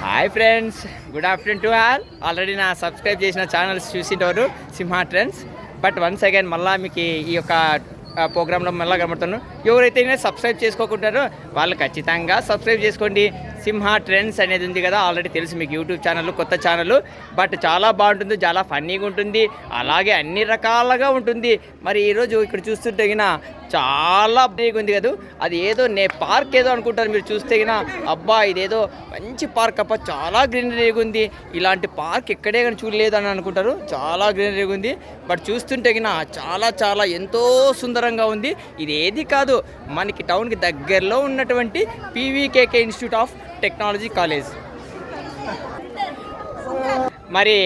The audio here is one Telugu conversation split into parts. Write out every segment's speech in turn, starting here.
Hi friends, good afternoon to already నా సబ్స్క్రైబ్ చేసిన ఛానల్స్ చూసింటారు Simha trends. But once again మళ్ళీ మీకు ఈ యొక్క ప్రోగ్రాంలో మళ్ళీ కనబడుతున్నాను. ఎవరైతే సబ్స్క్రైబ్ చేసుకోకుంటారో వాళ్ళు ఖచ్చితంగా సబ్స్క్రైబ్ చేసుకోండి. సింహ ట్రెండ్స్ అనేది ఉంది కదా, ఆల్రెడీ తెలుసు మీకు యూట్యూబ్ ఛానల్, కొత్త ఛానల్. బట్ చాలా బాగుంటుంది, చాలా ఫన్నీగా ఉంటుంది, అలాగే అన్ని రకాలుగా ఉంటుంది. మరి ఈరోజు ఇక్కడ చూస్తుంటే చాలా బేగా ఉంది కదా, అది ఏదో పార్క్ ఏదో అనుకుంటారు మీరు చూస్తే అబ్బా ఇదేదో మంచి పార్క్ అబ్బా, చాలా గ్రీనరీగా ఉంది, ఇలాంటి పార్క్ ఎక్కడే కానీ చూడలేదు అని అనుకుంటారు. చాలా గ్రీనరీగా ఉంది. బట్ చూస్తుంటే చాలా చాలా ఎంతో సుందరంగా ఉంది. ఇది ఏది కాదు, మనకి టౌన్కి దగ్గరలో ఉన్నటువంటి PVKK institute of technology college. మరి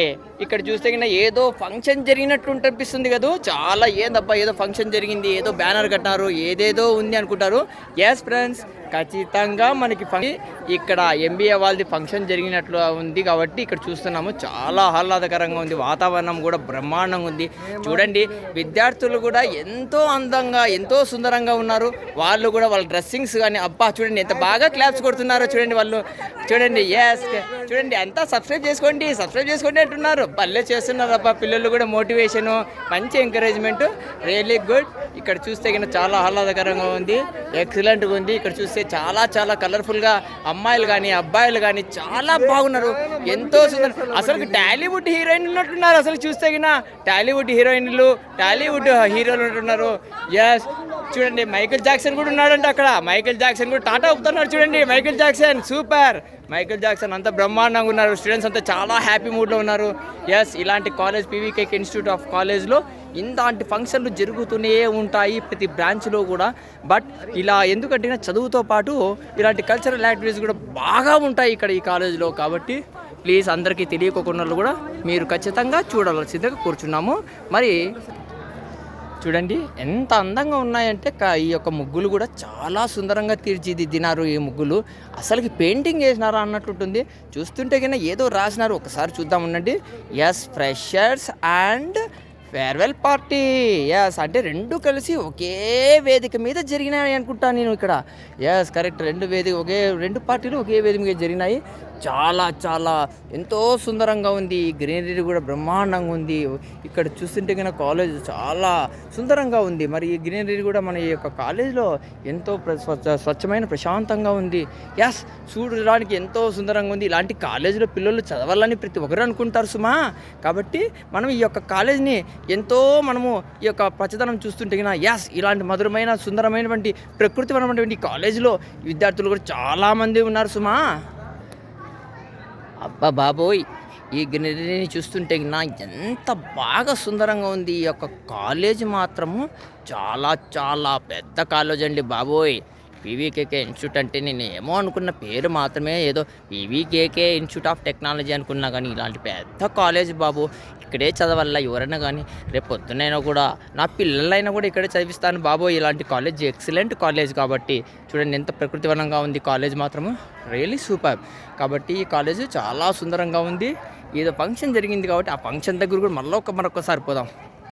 ఇక్కడ చూస్తే ఏదో ఫంక్షన్ జరిగినట్టు అనిపిస్తుంది కదా, చాలా ఏందబ్బా ఏదో ఫంక్షన్ జరిగింది, ఏదో బ్యానర్ కట్టినారు, ఏదేదో ఉంది అనుకుంటారు. ఎస్ ఫ్రెండ్స్, ఖచ్చితంగా మనకి ఇక్కడ ఎంబీఏ వాళ్ళది ఫంక్షన్ జరిగినట్లు ఉంది కాబట్టి ఇక్కడ చూస్తున్నాము. చాలా ఆహ్లాదకరంగా ఉంది, వాతావరణం కూడా బ్రహ్మాండంగా ఉంది. చూడండి, విద్యార్థులు కూడా ఎంతో అందంగా ఎంతో సుందరంగా ఉన్నారు. వాళ్ళు కూడా వాళ్ళ డ్రెస్సింగ్స్ కానీ అబ్బా చూడండి ఎంత బాగా క్లాప్స్ కొడుతున్నారో చూడండి వాళ్ళు. చూడండి, ఎస్ చూడండి, అంతా సబ్స్క్రైబ్ చేసుకోండి అంటున్నారు. పల్లె చేస్తున్నారు అబ్బా, పిల్లలు కూడా మోటివేషను, మంచి ఎంకరేజ్మెంట్, రియల్లీ గుడ్. ఇక్కడ చూస్తే చాలా ఆహ్లాదకరంగా ఉంది, ఎక్సలెంట్గా ఉంది. ఇక్కడ చూస్తే చాలా చాలా కలర్ఫుల్గా అమ్మాయిలు కానీ అబ్బాయిలు కానీ చాలా బాగున్నారు, ఎంతో సుందరం. అసలు టాలీవుడ్ హీరోయిన్ ఉన్నట్టున్నారు. అసలు చూస్తే టాలీవుడ్ హీరోయిన్లు, టాలీవుడ్ హీరోలు ఉంటున్నారు. ఎస్ చూడండి, మైకేల్ జాక్సన్ కూడా ఉన్నాడంటే అక్కడ. మైకేల్ జాక్సన్ కూడా టాటా ఊపుతున్నాడు చూడండి. Michael Jackson super, Michael Jackson అంతా బ్రహ్మాండంగా ఉన్నారు. స్టూడెంట్స్ అంతా చాలా హ్యాపీ మూడ్లో ఉన్నారు. ఎస్, ఇలాంటి కాలేజ్ పీవీకేకే ఇన్స్టిట్యూట్ ఆఫ్ కాలేజ్లో ఇలాంటి ఫంక్షన్లు జరుగుతూనే ఉంటాయి ప్రతి బ్రాంచ్లో కూడా. బట్ ఇలా ఎందుకంటే చదువుతో పాటు ఇలాంటి కల్చరల్ యాక్టివిటీస్ కూడా బాగా ఉంటాయి ఇక్కడ ఈ కాలేజ్లో. కాబట్టి ప్లీజ్ అందరికీ తెలియకోకుండా కూడా మీరు ఖచ్చితంగా చూడాల్సిందిగా కూర్చున్నాము. మరి చూడండి ఎంత అందంగా ఉన్నాయంటే ఈ యొక్క ముగ్గులు కూడా చాలా సుందరంగా తీర్చిదిద్దినారు. ఈ ముగ్గులు అసలుకి పెయింటింగ్ చేసినారా అన్నట్టుంటుంది. చూస్తుంటే ఏదో రాసినారు, ఒకసారి చూద్దాం ఉండండి. Yes, freshers and farewell party. Yes అంటే రెండు కలిసి ఒకే వేదిక మీద జరిగినాయి అనుకుంటాను నేను ఇక్కడ. ఎస్ కరెక్ట్, రెండు పార్టీలు ఒకే వేదిక మీద జరిగినాయి. చాలా చాలా ఎంతో సుందరంగా ఉంది, గ్రీనరీ కూడా బ్రహ్మాండంగా ఉంది. ఇక్కడ చూస్తుంటే కాలేజ్ చాలా సుందరంగా ఉంది. మరి ఈ గ్రీనరీ కూడా మన ఈ యొక్క కాలేజ్లో ఎంతో స్వచ్ఛమైన ప్రశాంతంగా ఉంది. ఎస్, చూడడానికి ఎంతో సుందరంగా ఉంది. ఇలాంటి కాలేజీలో పిల్లలు చదవాలని ప్రతి ఒక్కరు అనుకుంటారు సుమా. కాబట్టి మనం ఈ యొక్క కాలేజ్ని ఎంతో మనము ఈ యొక్క పచ్చదనం చూస్తుంటే ఎస్, ఇలాంటి మధురమైన సుందరమైనటువంటి ప్రకృతిపరమైనటువంటి కాలేజీలో విద్యార్థులు కూడా చాలామంది ఉన్నారు సుమా. అబ్బా బాబోయ్, ఈ గ్రీనరీని చూస్తుంటే ఎంత బాగా సుందరంగా ఉంది. ఈ యొక్క కాలేజ్ మాత్రము చాలా చాలా పెద్ద కాలేజ్ అండి బాబోయ్. పీవీకేకే ఇన్స్టిట్యూట్ అంటే నేను ఏమో అనుకున్న పేరు మాత్రమే, ఏదో పీవీకేకే ఇన్స్టిట్యూట్ ఆఫ్ టెక్నాలజీ అనుకున్నా, కానీ ఇలాంటి పెద్ద కాలేజ్ బాబు. ఇక్కడే చదవాల ఎవరైనా కానీ, రేపు పొద్దునైనా కూడా నా పిల్లలైనా కూడా ఇక్కడే చదివిస్తాను బాబు. ఇలాంటి కాలేజ్ ఎక్సలెంట్ కాలేజ్ కాబట్టి చూడండి ఎంత ప్రకృతివనంగా ఉంది కాలేజ్ మాత్రము, రియల్లీ సూపర్. కాబట్టి ఈ కాలేజ్ చాలా సుందరంగా ఉంది. ఏదో ఫంక్షన్ జరిగింది కాబట్టి ఆ ఫంక్షన్ దగ్గర కూడా మరొకసారి పోదాం.